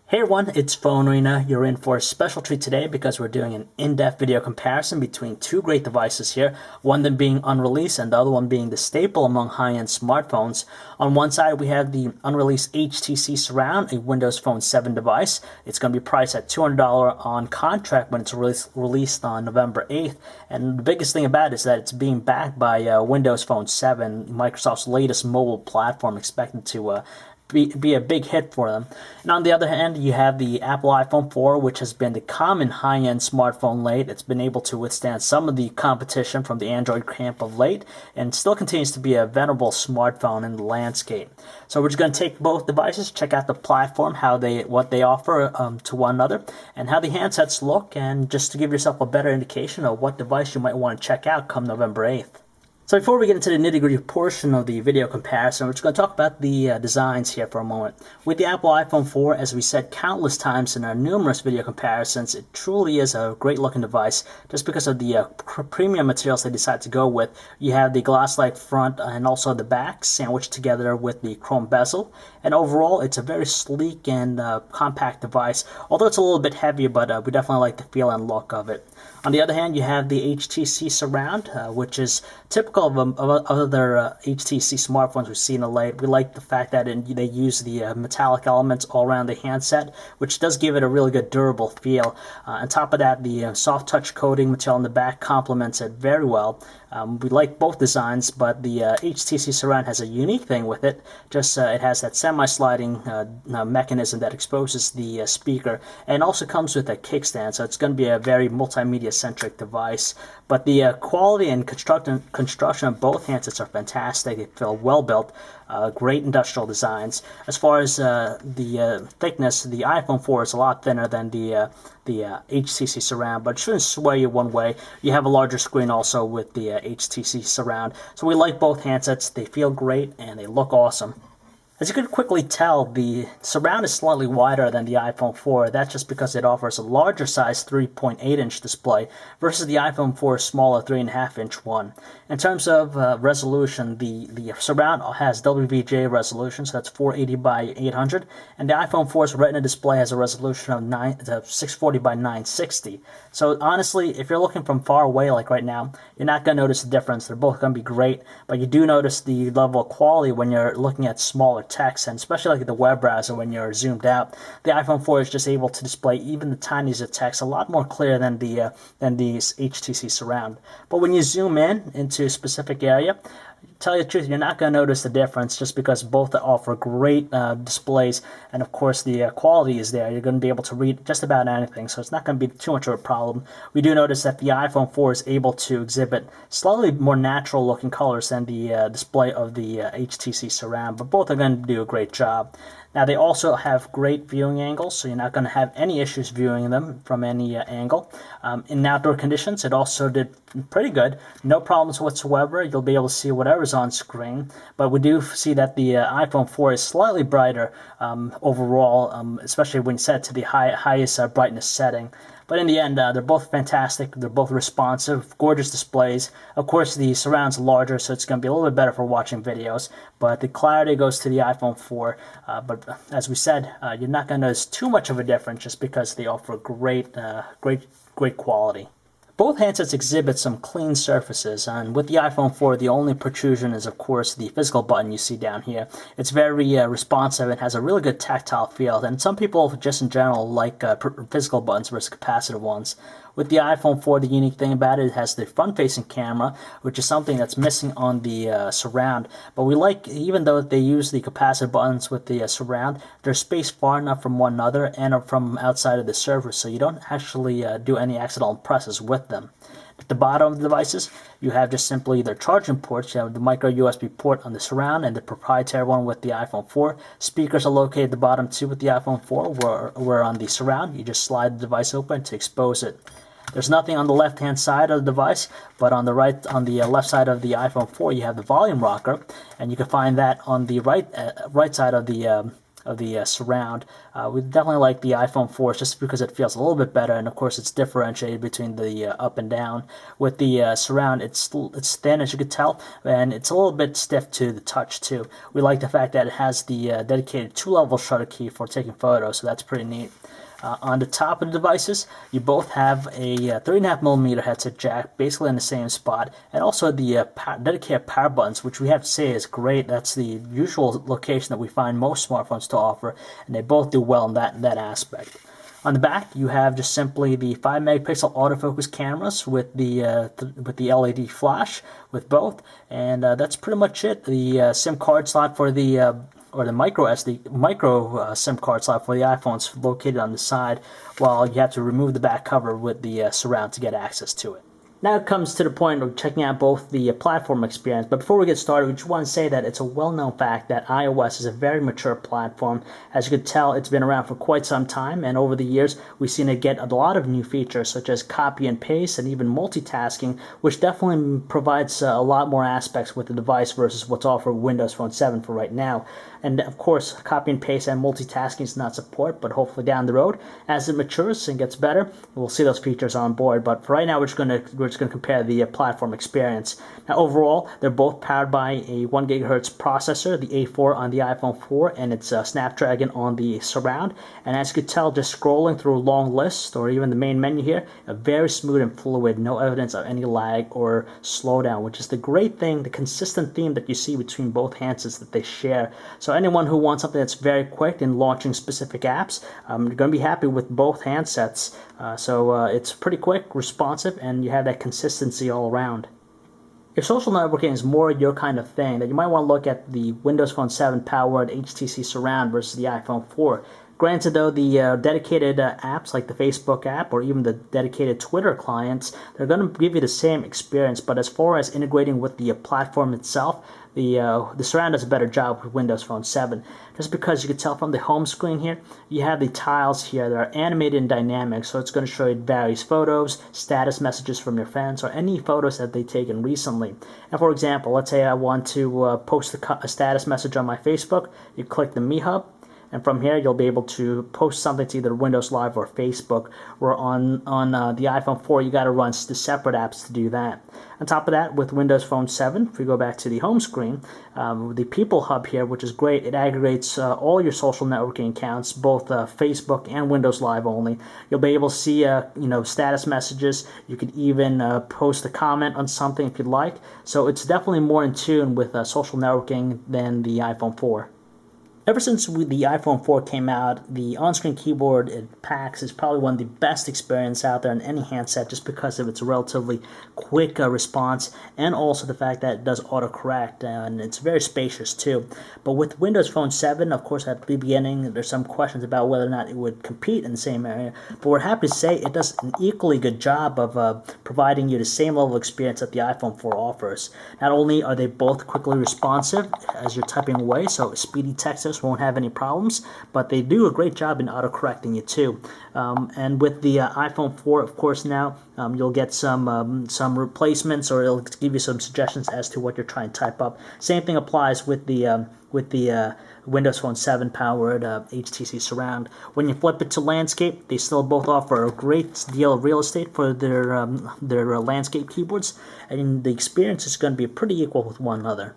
Hey everyone, it's PhoneArena. You're in for a special treat today because we're doing an in-depth video comparison between two great devices here, one of them being unreleased and the other one being the staple among high-end smartphones. On one side, we have the unreleased HTC Surround, a Windows Phone 7 device. It's going to be priced at $200 on contract when it's released on November 8th. And the biggest thing about it is that it's being backed by Windows Phone 7, Microsoft's latest mobile platform, expected to be a big hit for them. And on the other hand, you have the Apple iPhone 4, which has been the common high-end smartphone late. It's been able to withstand some of the competition from the Android camp of late, and still continues to be a venerable smartphone in the landscape. So we're just going to take both devices, check out the platform, what they offer to one another, and how the handsets look, and just to give yourself a better indication of what device you might want to check out come November 8th. So before we get into the nitty-gritty portion of the video comparison, we're just going to talk about the designs here for a moment. With the Apple iPhone 4, as we said countless times in our numerous video comparisons, it truly is a great-looking device just because of the premium materials they decided to go with. You have the glass-like front and also the back sandwiched together with the chrome bezel. And overall, it's a very sleek and compact device, although it's a little bit heavy, but we definitely like the feel and look of it. On the other hand, you have the HTC Surround, which is typical of other HTC smartphones we've seen of late. We like the fact that they use the metallic elements all around the handset, which does give it a really good durable feel. On top of that, the soft touch coating material in the back complements it very well. We like both designs, but the HTC Surround has a unique thing with it. It has that semi-sliding mechanism that exposes the speaker, and also comes with a kickstand, so it's going to be a very multimedia-centric device. But the quality and construction of both handsets are fantastic. They feel well built, great industrial designs. As far as the thickness, the iPhone 4 is a lot thinner than the HTC Surround, but it shouldn't sway you one way. You have a larger screen also with the HTC Surround. So we like both handsets. They feel great and they look awesome. As you can quickly tell, the Surround is slightly wider than the iPhone 4. That's just because it offers a larger size 3.8-inch display versus the iPhone 4's smaller 3.5-inch one. In terms of resolution, the Surround has WVGA resolution, so that's 480 by 800, and the iPhone 4's Retina display has a resolution of 640 by 960. So honestly, if you're looking from far away like right now, you're not going to notice the difference. They're both going to be great, but you do notice the level of quality when you're looking at smaller text, and especially like the web browser when you're zoomed out. The iPhone 4 is just able to display even the tiniest of text a lot more clear than the HTC Surround. But when you zoom into a specific area, tell you the truth, you're not going to notice the difference just because both offer great displays, and of course the quality is there. You're going to be able to read just about anything, so it's not going to be too much of a problem. We do notice that the iPhone 4 is able to exhibit slightly more natural looking colors than the display of the HTC Surround, but both are going to do a great job. Now, they also have great viewing angles, so you're not going to have any issues viewing them from any angle. In outdoor conditions, it also did pretty good. No problems whatsoever. You'll be able to see whatever's on screen. But we do see that the iPhone 4 is slightly brighter overall, especially when set to the highest brightness setting. But in the end, they're both fantastic. They're both responsive, gorgeous displays. Of course, the Surround's larger, so it's going to be a little bit better for watching videos. But the clarity goes to the iPhone 4. But as we said, you're not going to notice too much of a difference just because they offer great quality. Both handsets exhibit some clean surfaces, and with the iPhone 4, the only protrusion is, of course, the physical button you see down here. It's very responsive and has a really good tactile feel, and some people, just in general, like physical buttons versus capacitive ones. With the iPhone 4, the unique thing about it has the front-facing camera, which is something that's missing on the Surround. But we like, even though they use the capacitive buttons with the Surround, they're spaced far enough from one another and from outside of the surface, so you don't actually do any accidental presses with them. At the bottom of the devices, you have just simply their charging ports. You have the micro USB port on the Surround and the proprietary one with the iPhone 4. Speakers are located at the bottom too with the iPhone 4, where on the Surround, you just slide the device open to expose it. There's nothing on the left-hand side of the device, but on the left side of the iPhone 4, you have the volume rocker, and you can find that on the right side of the Surround. We definitely like the iPhone 4 just because it feels a little bit better, and of course it's differentiated between the up and down. With the Surround, it's thin, as you could tell, and it's a little bit stiff to the touch too. We like the fact that it has the dedicated 2-level shutter key for taking photos, so that's pretty neat. On the top of the devices, you both have a 3.5mm headset jack, basically in the same spot, and also the dedicated power buttons, which we have to say is great. That's the usual location that we find most smartphones to offer, and they both do well in that aspect. On the back, you have just simply the 5-megapixel autofocus cameras with the LED flash with both, and that's pretty much it. The SIM card slot for the micro SIM card slot for the iPhone's located on the side, while you have to remove the back cover with the Surround to get access to it. Now it comes to the point of checking out both the platform experience, but before we get started, we just want to say that it's a well-known fact that iOS is a very mature platform. As you could tell, it's been around for quite some time, and over the years, we've seen it get a lot of new features, such as copy and paste, and even multitasking, which definitely provides a lot more aspects with the device versus what's offered with Windows Phone 7 for right now. And of course, copy and paste and multitasking is not support, but hopefully down the road, as it matures and gets better, we'll see those features on board. But for right now, we're just going to compare the platform experience. Now, overall, they're both powered by a 1 GHz processor, the A4 on the iPhone 4, and it's Snapdragon on the Surround. And as you could tell, just scrolling through a long list or even the main menu here, a very smooth and fluid, no evidence of any lag or slowdown, which is the great thing, the consistent theme that you see between both handsets that they share. So anyone who wants something that's very quick in launching specific apps, you're going to be happy with both handsets. It's pretty quick, responsive, and you have that consistency all around. If social networking is more your kind of thing, then you might want to look at the Windows Phone 7 powered HTC Surround versus the iPhone 4. Granted, though, the dedicated apps like the Facebook app or even the dedicated Twitter clients, they're going to give you the same experience. But as far as integrating with the platform itself, the Surround does a better job with Windows Phone 7. Just because you can tell from the home screen here, you have the tiles here that are animated and dynamic, so it's going to show you various photos, status messages from your fans, or any photos that they've taken recently. And for example, let's say I want to post a status message on my Facebook. You click the Me Hub, and from here you'll be able to post something to either Windows Live or Facebook. Where on the iPhone 4 you got to run the separate apps to do that. On top of that, with Windows Phone 7, if we go back to the home screen, the People Hub here, which is great, it aggregates all your social networking accounts, both Facebook and Windows Live only. You'll be able to see status messages. You could even post a comment on something if you'd like. So it's definitely more in tune with social networking than the iPhone 4. Ever since the iPhone 4 came out, the on-screen keyboard it packs is probably one of the best experiences out there in any handset just because of its relatively quick response, and also the fact that it does autocorrect, and it's very spacious too. But with Windows Phone 7, of course, at the beginning, there's some questions about whether or not it would compete in the same area, but we're happy to say it does an equally good job of providing you the same level of experience that the iPhone 4 offers. Not only are they both quickly responsive as you're typing away, so speedy texters won't have any problems, but they do a great job in autocorrecting it too. And with the iPhone 4, of course, now you'll get some replacements, or it'll give you some suggestions as to what you're trying to type up. Same thing applies with the Windows Phone 7 powered HTC Surround. When you flip it to landscape, they still both offer a great deal of real estate for their landscape keyboards, and the experience is going to be pretty equal with one another.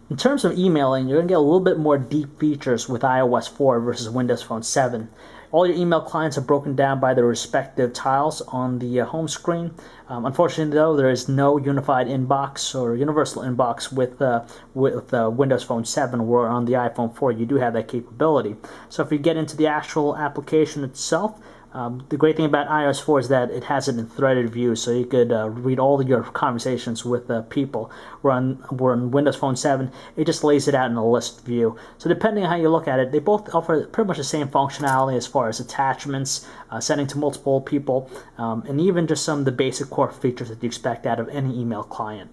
In terms of emailing, you're going to get a little bit more deep features with iOS 4 versus Windows Phone 7. All your email clients are broken down by their respective tiles on the home screen. Unfortunately, though, there is no unified inbox or universal inbox with Windows Phone 7, where on the iPhone 4 you do have that capability. So if you get into the actual application itself, the great thing about iOS 4 is that it has it in threaded view, so you could read all of your conversations with people. Where on Windows Phone 7, it just lays it out in a list view. So depending on how you look at it, they both offer pretty much the same functionality as far as attachments, sending to multiple people, and even just some of the basic core features that you expect out of any email client.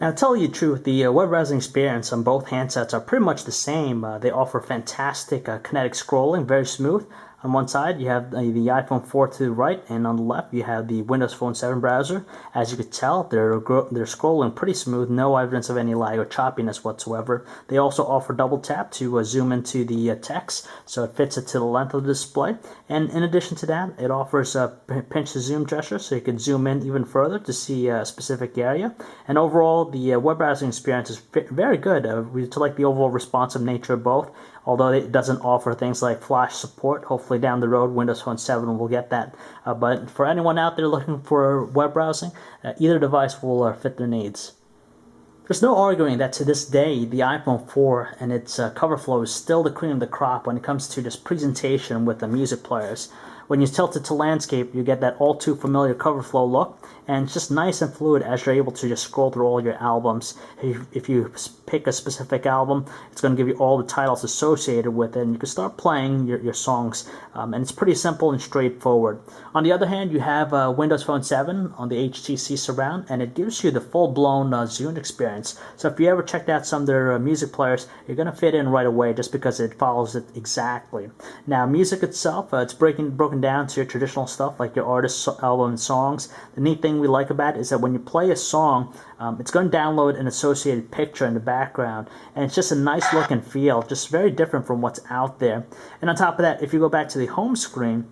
Now, to tell you the truth, the web browsing experience on both handsets are pretty much the same. They offer fantastic kinetic scrolling, very smooth. On one side, you have the iPhone 4 to the right, and on the left, you have the Windows Phone 7 browser. As you can tell, they're scrolling pretty smooth, no evidence of any lag or choppiness whatsoever. They also offer double tap to zoom into the text, so it fits it to the length of the display. And in addition to that, it offers a pinch to zoom gesture, so you can zoom in even further to see a specific area. And overall, the web browsing experience is very good. We like the overall responsive nature of both, although it doesn't offer things like Flash support. Hopefully down the road, Windows Phone 7 will get that. But for anyone out there looking for web browsing, either device will fit their needs. There's no arguing that to this day, the iPhone 4 and its cover flow is still the cream of the crop when it comes to just presentation with the music players. When you tilt it to landscape, you get that all too familiar cover flow look, and it's just nice and fluid as you're able to just scroll through all your albums. If you pick a specific album, it's going to give you all the titles associated with it, and you can start playing your songs, and it's pretty simple and straightforward. On the other hand, you have Windows Phone 7 on the HTC Surround, and it gives you the full-blown Zune experience. So if you ever checked out some of their music players, you're going to fit in right away just because it follows it exactly. Now, music itself, it's broken down to your traditional stuff like your artist, album, and songs. The neat thing we like about it is that when you play a song, it's going to download an associated picture in the background, and it's just a nice look and feel, just very different from what's out there. And on top of that, if you go back to the home screen,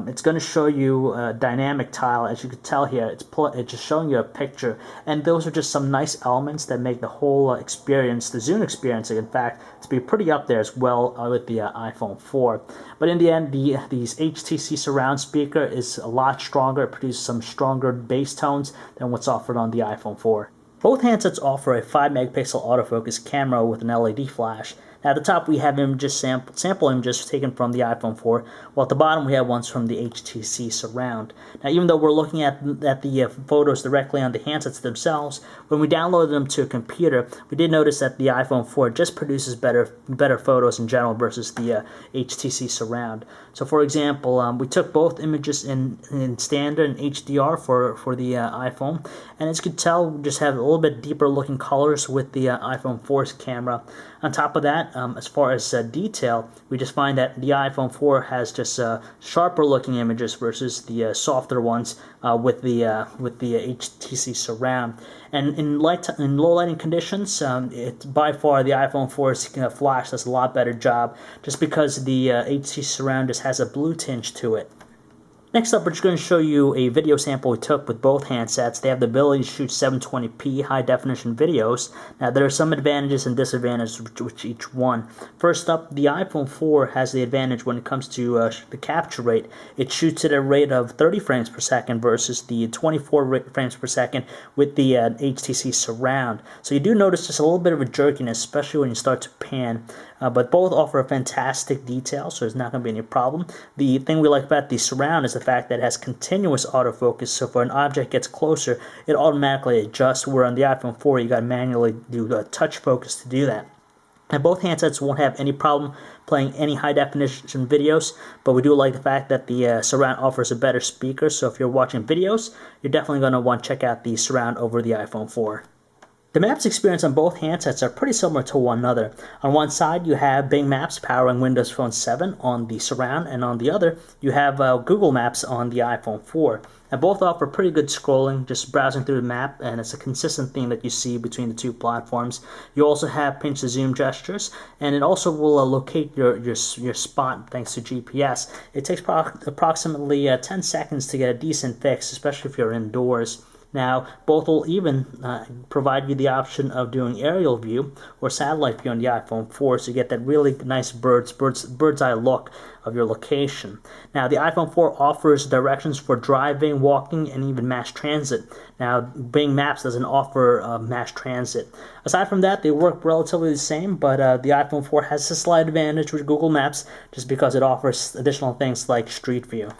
it's going to show you a dynamic tile. As you can tell here, it's just showing you a picture, and those are just some nice elements that make the whole experience, the Zune experience, in fact, to be pretty up there as well with the iPhone 4. But in the end, these HTC Surround speaker is a lot stronger. It produces some stronger bass tones than what's offered on the iPhone 4. Both handsets offer a 5-megapixel autofocus camera with an LED flash. Now at the top we have images, sample images taken from the iPhone 4, while at the bottom we have ones from the HTC Surround. Now even though we're looking at the photos directly on the handsets themselves, when we downloaded them to a computer, we did notice that the iPhone 4 just produces better photos in general versus the HTC Surround. So for example, we took both images in standard and HDR for the iPhone, and as you can tell, we just have a little bit deeper looking colors with the iPhone 4's camera. On top of that, as far as detail, we just find that the iPhone 4 has just sharper looking images versus the softer ones with the HTC Surround. And in low lighting conditions, by far the iPhone 4's flash does a lot better job, just because the HTC Surround just has a blue tinge to it. Next up, we're just going to show you a video sample we took with both handsets. They have the ability to shoot 720p high-definition videos. Now, there are some advantages and disadvantages with each one. First up, the iPhone 4 has the advantage when it comes to the capture rate. It shoots at a rate of 30 frames per second versus the 24 frames per second with the HTC Surround. So you do notice just a little bit of a jerkiness, especially when you start to pan. But both offer a fantastic detail, so there's not going to be any problem. The thing we like about the Surround is the fact that it has continuous autofocus, so if an object gets closer, it automatically adjusts, where on the iPhone 4 you got to manually do a touch focus to do that. And both handsets won't have any problem playing any high-definition videos, but we do like the fact that the Surround offers a better speaker, so if you're watching videos, you're definitely going to want to check out the Surround over the iPhone 4. The Maps experience on both handsets are pretty similar to one another. On one side, you have Bing Maps powering Windows Phone 7 on the Surround, and on the other, you have Google Maps on the iPhone 4. And both offer pretty good scrolling, just browsing through the map, and it's a consistent theme that you see between the two platforms. You also have pinch to zoom gestures, and it also will locate your spot thanks to GPS. It takes approximately 10 seconds to get a decent fix, especially if you're indoors. Now, both will even provide you the option of doing aerial view or satellite view on the iPhone 4, so you get that really nice bird's eye look of your location. Now, the iPhone 4 offers directions for driving, walking, and even mass transit. Now, Bing Maps doesn't offer mass transit. Aside from that, they work relatively the same, but the iPhone 4 has a slight advantage with Google Maps just because it offers additional things like Street View.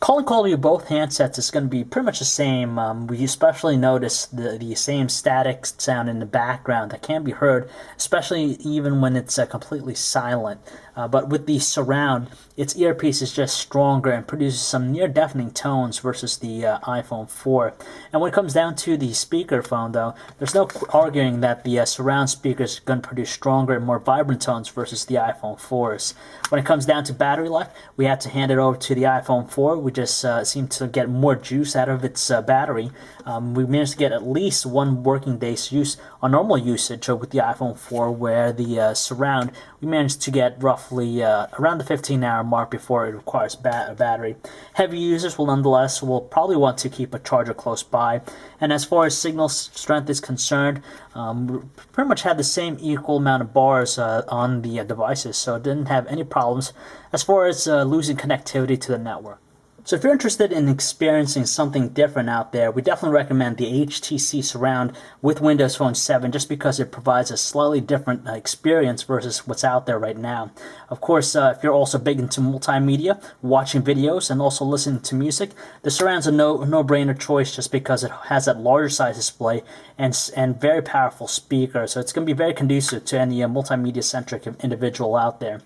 Calling quality of both handsets is going to be pretty much the same. We especially notice the same static sound in the background that can be heard, especially even when it's completely silent. But with the Surround, its earpiece is just stronger and produces some near-deafening tones versus the iPhone 4. And when it comes down to the speakerphone, though, there's no arguing that the Surround speaker is going to produce stronger and more vibrant tones versus the iPhone 4s. When it comes down to battery life, we have to hand it over to the iPhone 4. We just seem to get more juice out of its battery. We managed to get at least one working day's use on normal usage with the iPhone 4, where the Surround, we managed to get roughly around the 15-hour mark before it requires a battery. Heavy users will probably want to keep a charger close by. And as far as signal strength is concerned, we pretty much had the same equal amount of bars on the devices, so it didn't have any problems as far as losing connectivity to the network. So if you're interested in experiencing something different out there, we definitely recommend the HTC Surround with Windows Phone 7 just because it provides a slightly different experience versus what's out there right now. Of course, if you're also big into multimedia, watching videos, and also listening to music, the Surround's a no-brainer choice just because it has that larger size display and very powerful speaker. So it's going to be very conducive to any multimedia-centric individual out there.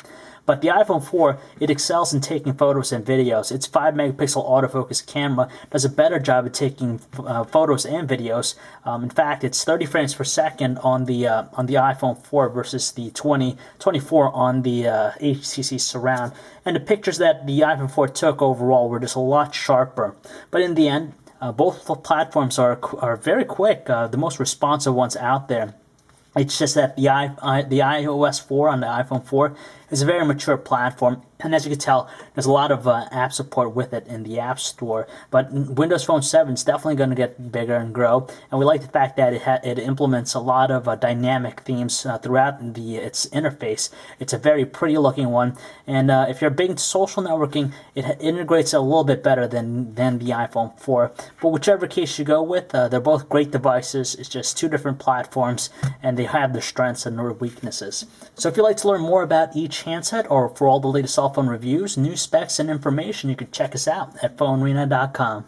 But the iPhone 4, it excels in taking photos and videos. Its 5-megapixel autofocus camera does a better job at taking photos and videos. In fact, it's 30 frames per second on the iPhone 4 versus the 24 on the HTC Surround. And the pictures that the iPhone 4 took overall were just a lot sharper. But in the end, both platforms are very quick, the most responsive ones out there. It's just that the iOS 4 on the iPhone 4 is a very mature platform, and as you can tell, there's a lot of app support with it in the App Store. But Windows Phone 7 is definitely going to get bigger and grow, and we like the fact that it implements a lot of dynamic themes throughout its interface. It's a very pretty looking one, and if you're big into social networking, it integrates a little bit better than the iPhone 4. But whichever case you go with, they're both great devices. It's just two different platforms, and they have their strengths and their weaknesses. So if you'd like to learn more about each handset, or for all the latest cell phone reviews, news, specs, and information, you can check us out at PhoneArena.com.